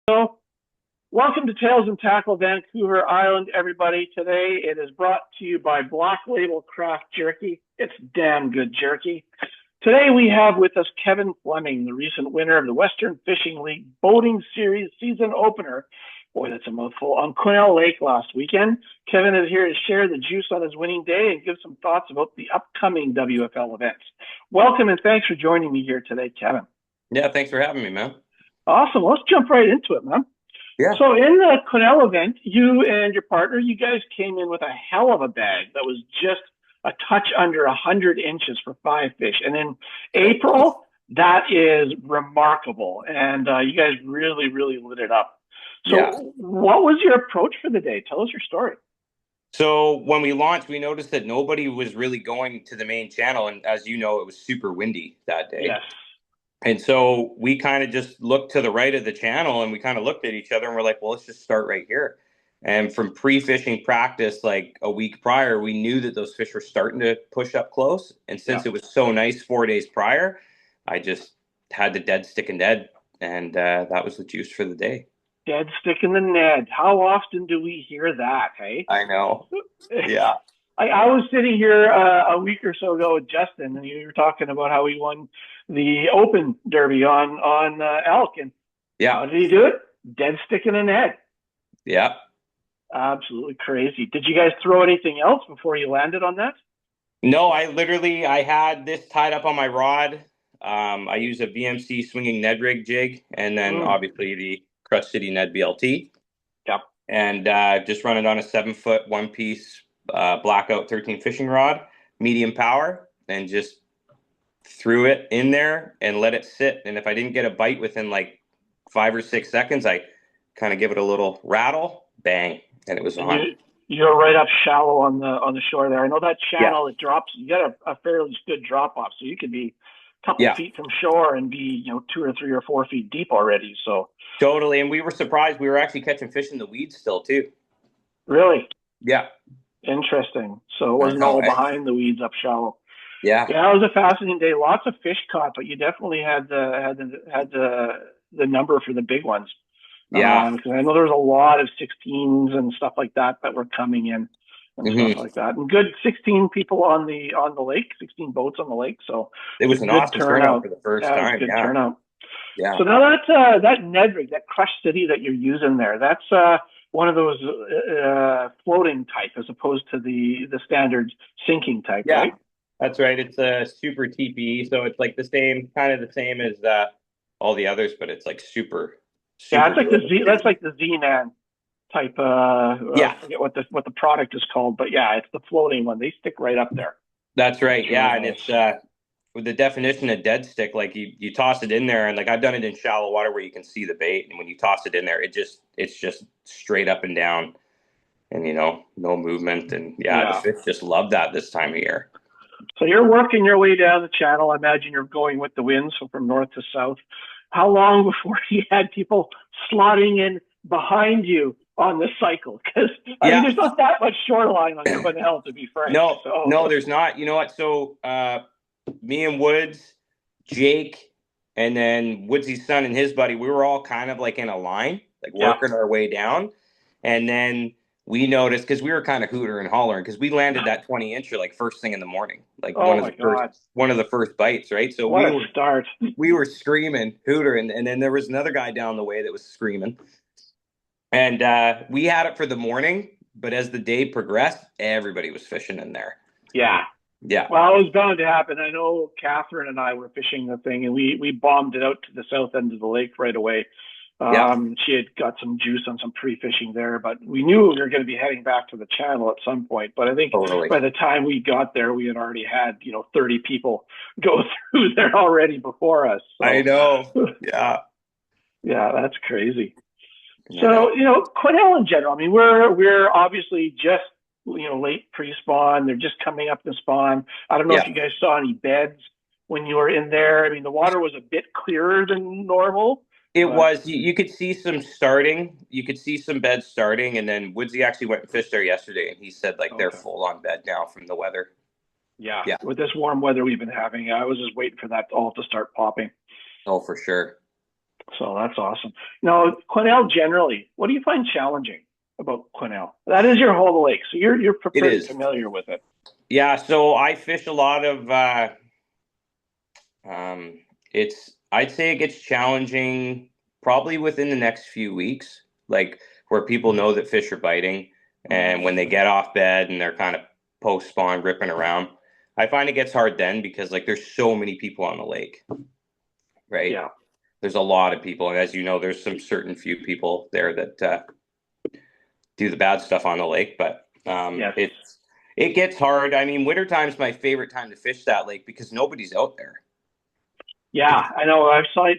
So, welcome to Tales and Tackle Vancouver Island, everybody. Today it is brought to you by Black Label Craft Jerky. It's damn good jerky. Today we have with us Kevin Fleming, the recent winner of the Western Fishing League Boating Series season opener. Boy, that's a mouthful. On Quennell Lake last weekend. Kevin is here to share the juice on his winning day and give some thoughts about the upcoming WFL events. Welcome and thanks for joining me here today, Kevin. Yeah, thanks for having me, man. Awesome. Let's jump right into it, man. Yeah. So in the Quennell event, you and your partner, you guys came in with a hell of a bag that was just a touch under 100 inches for 5 fish. And in April, that is remarkable. And you guys really, really lit it up. So Yeah. what was your approach for the day? Tell us your story. So when we launched, we noticed that nobody was really going to the main channel. And as you know, it was super windy that day. Yes. And so we kind of just looked to the right of the channel and we kind of looked at each other and we're like, well, let's just start right here. And from pre-fishing practice, like a week prior, we knew that those fish were starting to push up close. And since it was so nice 4 days prior, I just had the dead stick and dead. And that was the juice for the day. Dead stick in the Ned. How often do we hear that, hey? I know. Yeah. I was sitting here a week or so ago with Justin, and you were talking about how he won the Open Derby on elk, and how did he do it? Dead stick in the Ned. Yeah. Absolutely crazy. Did you guys throw anything else before you landed on that? No, I had this tied up on my rod. I use a VMC swinging Ned rig jig, and then obviously the Crush City Ned BLT. Yep. And just run it on a 7-foot one-piece blackout 13 fishing rod, medium power, and just threw it in there and let it sit. And if I didn't get a bite within like 5 or 6 seconds, I kind of give it a little rattle, bang, and it was on. You're right up shallow on the shore there. I know that channel, it drops. You got a fairly good drop off, so you could be a couple feet from shore and be 2 or 3 or 4 feet deep already. So totally, and we were surprised. We were actually catching fish in the weeds still too. Really? Yeah. Interesting. So it wasn't all behind the weeds up shallow. Yeah. Yeah, it was a fascinating day. Lots of fish caught, but you definitely had the number for the big ones. Yeah. Because I know there was a lot of 16s and stuff like that were coming in and stuff like that. And good 16 people on the lake, 16 boats on the lake. So it was an awesome turnout for the first time. Good turnout. Yeah. So now that Ned rig, that Crush City that you're using there, that's one of those floating type as opposed to the standard sinking type, right? That's right. It's a super TPE, so it's like the same as all the others, but it's like super. Yeah, that's like the Z-Man type. I forget what the product is called, but yeah, it's the floating one. They stick right up there. That's right. Yeah, and it's with the definition of dead stick, like you toss it in there, and like I've done it in shallow water where you can see the bait, and when you toss it in there, it's just straight up and down, and no movement, and the fish just love that this time of year. So you're working your way down the channel. I imagine you're going with the wind, so from north to south. How long before you had people slotting in behind you on the cycle? Because I mean, there's not that much shoreline on Quennell, to be frank. No, there's not. You know what? So me and Woods, Jake, and then Woodsy's son and his buddy, we were all kind of like in a line, like working our way down. And then we noticed, because we were kind of hooter and hollering, because we landed that 20-incher like first thing in the morning, like one of the first bites, right? So we were screaming, hootering, and then there was another guy down the way that was screaming. And we had it for the morning, but as the day progressed, everybody was fishing in there. Yeah. Yeah. Well, it was bound to happen. I know Catherine and I were fishing the thing, and we bombed it out to the south end of the lake right away. She had got some juice on some pre-fishing there, but we knew we were going to be heading back to the channel at some point. But I think by the time we got there, we had already had 30 people go through there already before us. So, I know. Yeah. Yeah, that's crazy. So Quennell in general. I mean, we're obviously just late pre-spawn. They're just coming up to spawn. I don't know if you guys saw any beds when you were in there. I mean, the water was a bit clearer than normal. It was. You could see some starting. You could see some beds starting, and then Woodsy actually went and fished there yesterday, and he said they're full on bed now from the weather. Yeah. With this warm weather we've been having, I was just waiting for that all to start popping. Oh, for sure. So that's awesome. Now, Quennell generally, what do you find challenging about Quennell? That is your home lake, so you're It pretty is. familiar with it. Yeah, so I fish a lot of it's I'd say it gets challenging probably within the next few weeks, like where people know that fish are biting and when they get off bed and they're kind of post spawn ripping around. I find it gets hard then because like there's so many people on the lake, right? Yeah, There's a lot of people, and as you know, there's some certain few people there that do the bad stuff on the lake, but yes. it gets hard. I mean, wintertime's my favorite time to fish that lake because nobody's out there. Yeah, I know.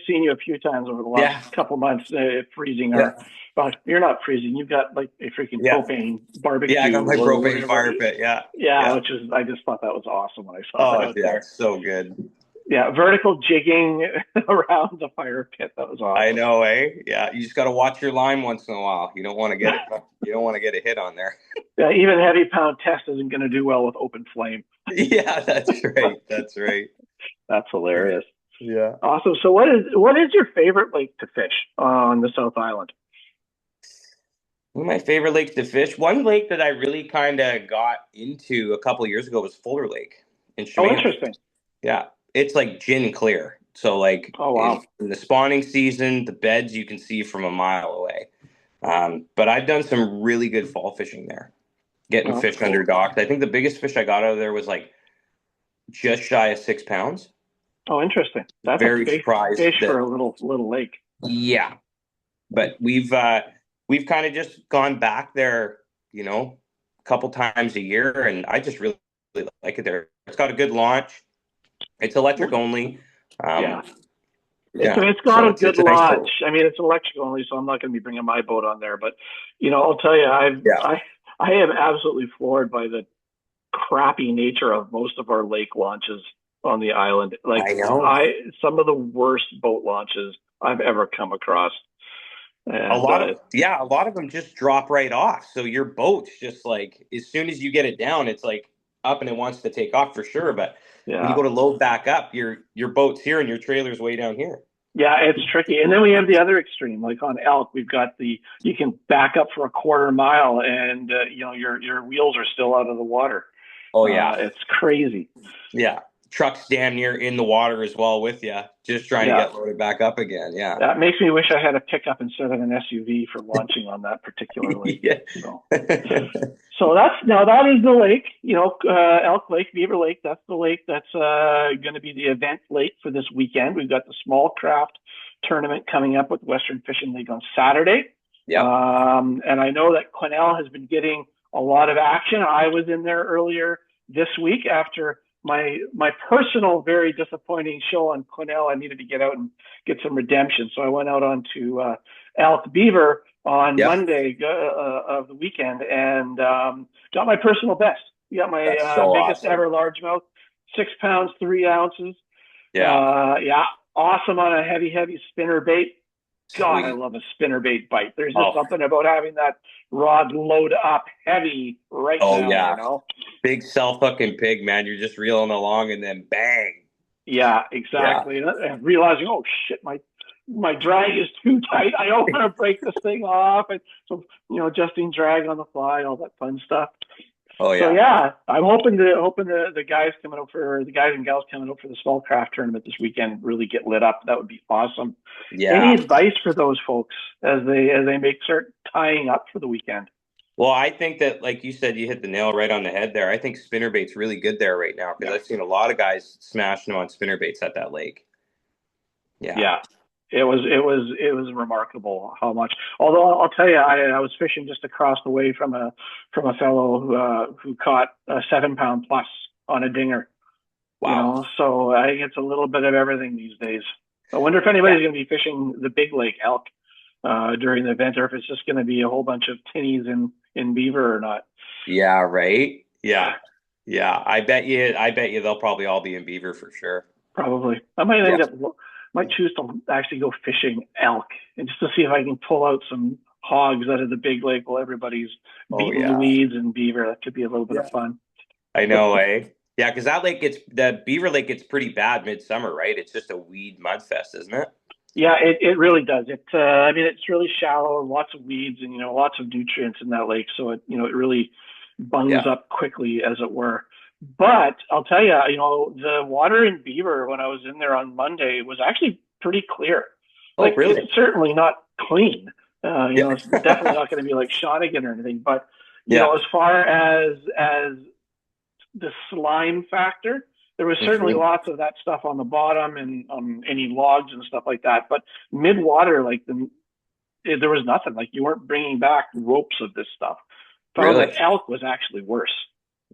Seen you a few times over the last Yeah, couple months, freezing yeah, our. Well, you're not freezing. You've got like a freaking yeah, propane yeah. I barbecue got my or propane whatever. fire pit. Yeah, Yeah, yeah. which is I just thought that was awesome when I saw that Oh, out yeah, there. it's so good. Yeah, vertical jigging around the fire pit. That was I awesome. know, eh? Yeah, you just got to watch your line once in a while. You don't want to get it. You don't want to get a hit on there. Yeah, even heavy pound test isn't going to do well with open flame. Yeah, that's right. That's right. That's hilarious. Yeah. Awesome. So what is your favorite lake to fish on the South Island? One of my favorite lakes to fish. One lake that I really kind of got into a couple of years ago was Fuller Lake in Oh, Chemung. interesting. Yeah, it's like gin clear. So like Oh, in, wow. in the spawning season, the beds you can see from a mile away. But I've done some really good fall fishing there, getting Oh, that's fish under cool. docks. I think the biggest fish I got out of there was like just shy of 6 pounds. Oh, interesting. That's a Very big surprised fish for that. a little lake. Yeah, but we've kind of just gone back there, a couple times a year, and I just really, really like it there. It's got a good launch. It's electric only. Yeah. Um, It's yeah, it's got so a it's good it's a nice launch. boat. I mean, it's electric only, so I'm not going to be bringing my boat on there. But I'll tell you, Yeah, I am absolutely floored by the crappy nature of most of our lake launches on the island. Like I know. I, some of the worst boat launches I've ever come across. And A lot of them just drop right off. So your boat's just like as soon as you get it down, it's like up and it wants to take off for sure. But when you yeah, go to load back up, your boat's here and your trailer's way down here. yeah, it's tricky. And then we have the other extreme, like on elk, we've got you can back up for a quarter mile, and your wheels are still out of the water. Oh yeah. It's crazy. Yeah. Truck's damn near in the water as well with you, just trying to Yeah, get loaded back up again. Yeah. that makes me wish I had a pickup instead of an SUV for launching on that particular lake. Yeah. So, so that is the lake, Elk Lake, Beaver Lake. That's the lake that's going to be the event lake for this weekend. We've got the small craft tournament coming up with Western Fishing League on Saturday. Yep. And I know that Quennell has been getting a lot of action. I was in there earlier this week after my personal very disappointing show on Quennell. I needed to get out and get some redemption, so I went out onto Elk Beaver on Yep. Monday of the weekend and got my personal best. Got my That's so biggest awesome. ever largemouth, 6 pounds 3 ounces. Yeah. Yeah, awesome on a heavy spinner bait. God, I Sweet. love a spinnerbait bite. There's just Oh, something about having that rod load up heavy right oh now, yeah. Big self hooking pig, man. You're just reeling along and then bang. Yeah, Yeah. exactly. And realizing, oh shit, my drag is too tight. I don't want to break this thing off. And so, adjusting drag on the fly, all that fun stuff. Oh So yeah. yeah, I'm hoping the guys the guys and gals coming out for the small craft tournament this weekend really get lit up. That would be awesome. Any Yeah. advice for those folks as they start tying up for the weekend? Well, I think that, like you said, you hit the nail right on the head there. I think spinnerbait's really good there right now because Yeah. I've seen a lot of guys smashing them on spinnerbaits at that lake. Yeah. Yeah. It was remarkable how much. Although I'll tell you, I was fishing just across the way from a fellow who caught a 7 pound plus on a dinger. Wow. So I think it's a little bit of everything these days. I wonder if Yeah. anybody's going to be fishing the big lake elk during the event, or if it's just going to be a whole bunch of tinnies in beaver or not. Yeah, right. Yeah. Yeah. I bet you they'll probably all be in beaver for sure. Probably. I might Yeah. might choose to actually go fishing elk and just to see if I can pull out some hogs out of the big lake while everybody's Oh beating the yeah. weeds and beaver. That could be a little bit of Yeah. fun. I know, eh? Yeah, because the Beaver Lake gets pretty bad midsummer, right? It's just a weed mud fest, isn't it? Yeah, it really does. I mean, it's really shallow, lots of weeds, and lots of nutrients in that lake. So it really bungs Yeah. up quickly, as it were. But I'll tell you, the water in Beaver when I was in there on Monday was actually pretty clear. Oh, Like, it's really? certainly not clean. Yeah. It's definitely not going to be like Shawnigan or anything. But Yeah. as far as the slime factor, there was certainly Hmm. lots of that stuff on the bottom and any logs and stuff like that. But mid water, there was nothing. Like, you weren't bringing back ropes of this stuff. Found that Really? elk was actually worse,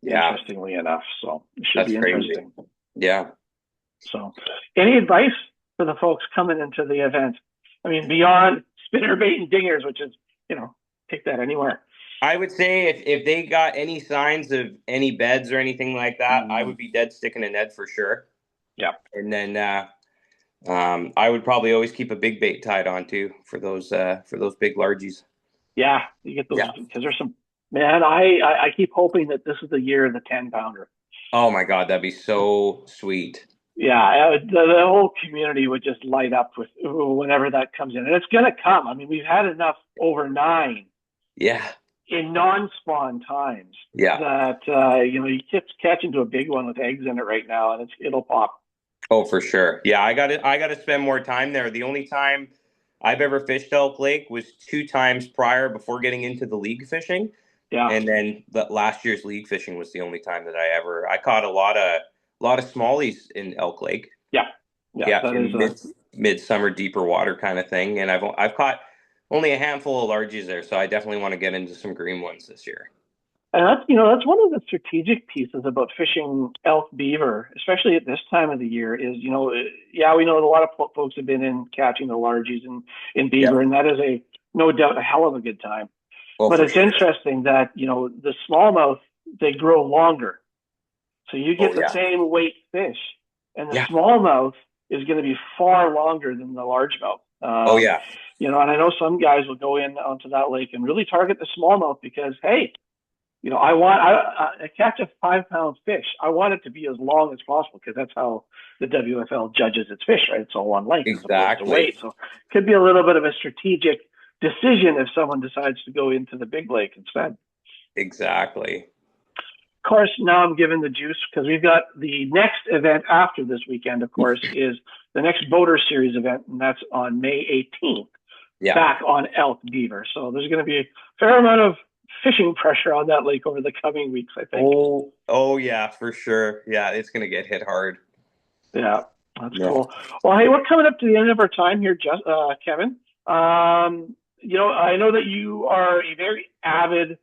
Yeah. interestingly enough. So it should That's be crazy. interesting. Yeah. So, any advice for the folks coming into the event? I mean, beyond spinnerbait and dingers, which is, take that anywhere. I would say if they got any signs of any beds or anything like that, I Mm, would be dead sticking a Ned for sure. yeah. And then I would probably always keep a big bait tied on too for those big largies. Yeah, you get those Yeah. because there's some man. I keep hoping that this is the year of the 10 pounder. Oh my God, that'd be so sweet. Yeah, the whole community would just light up with whenever that comes in, and it's gonna come. I mean, we've had enough over 9 Yeah. in non-spawn times Yeah. that you keep catching to a big one with eggs in it right now, and it'll pop. Oh, for sure. Yeah, I got to spend more time there. The only time I've ever fished Elk Lake was 2 times prior before getting into the league fishing. Yeah, And then last year's league fishing was the only time that I caught a lot of smallies in Elk Lake. yeah, yeah. Yeah, That is in midsummer deeper water kind of thing. And I've caught only a handful of largies there, so I definitely want to get into some green ones this year. and that's one of the strategic pieces about fishing elk beaver, especially at this time of the year. Is yeah, we know that a lot of folks have been in catching the largies in beaver, Yep. and that is no doubt a hell of a good time. Oh, But for it's sure. interesting that the smallmouth, they grow longer, so you Oh get the yeah. same weight fish, and the Yeah. smallmouth is going to be far longer than the largemouth. Oh yeah. And I know some guys will go in onto that lake and really target the smallmouth because, hey, I catch a 5 pound fish. I want it to be as long as possible because that's how the WFL judges its fish, right? It's all on length as opposed to Exactly. weight. So it could be a little bit of a strategic decision if someone decides to go into the big lake instead. Exactly. Of course, now I'm giving the juice because we've got the next event after this weekend, of course, is the next Boater Series event, and that's on May 18th, Yeah. back on Elk Beaver. So there's going to be a fair amount of fishing pressure on that lake over the coming weeks, I think. Oh yeah, for sure. Yeah, it's gonna get hit hard. Yeah, that's Yeah. cool. Well, hey, we're coming up to the end of our time here, Kevin. I know that you are a very avid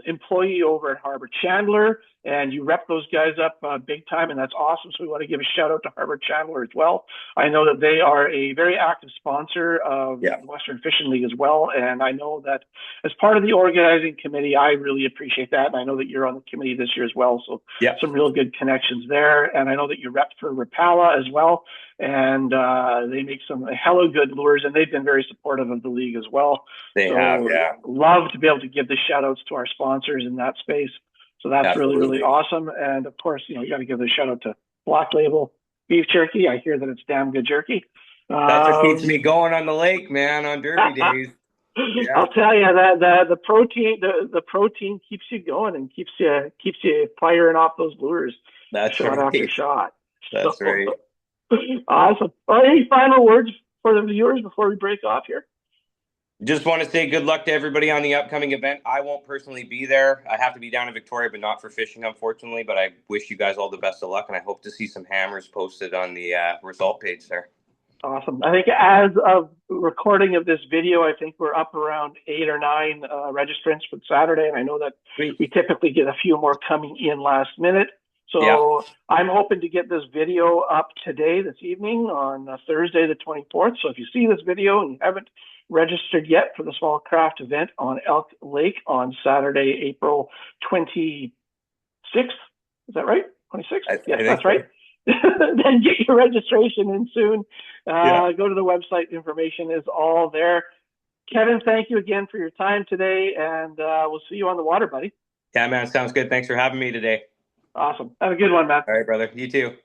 employee over at Harbor Chandler, and you rep those guys up big time, and that's awesome. So we want to give a shout out to Harbor Chandler as well. I know that they are a very active sponsor of Yeah. the Western Fishing League as well, and I know that as part of the organizing committee, I really appreciate that, and I know that you're on the committee this year as well. So Yeah. some real good connections there, and I know that you rep for Rapala as well, and they make some hella good lures, and they've been very supportive of the league as well. They have. So Yeah. love to be able to give the shout outs to our sponsors in that space. So that's really, really Absolutely. awesome. And of course, you got to give the shout out to Black Label Beef Jerky. I hear that it's damn good jerky. That's what keeps me Um, going on the lake, man, on derby days. Yeah. I'll tell you that the protein keeps you going and keeps you firing off those lures That's shot right. after shot. That's So right. awesome. Well, any final words for the viewers before we break off here? Just want to say good luck to everybody on the upcoming event. I won't personally be there. I have to be down in Victoria, but not for fishing, unfortunately. But I wish you guys all the best of luck, and I hope to see some hammers posted on the result page there. Awesome. I think as of recording of this video, I think we're up around 8 or 9 registrants for Saturday, and I know that Sweet. we typically get a few more coming in last minute. Yeah. So I'm hoping to get this video up today, this evening, on Thursday the 24th. So if you see this video and you haven't registered yet for the small craft event on Elk Lake on Saturday, April 26th, is that right? 26th? I Yes, think that's so. right. Then get your registration in soon. Yeah. Go to the website. Information is all there. Kevin, thank you again for your time today, and we'll see you on the water, buddy. Yeah, man. Sounds good. Thanks for having me today. Awesome. Have a good one, man. All right, brother. You too.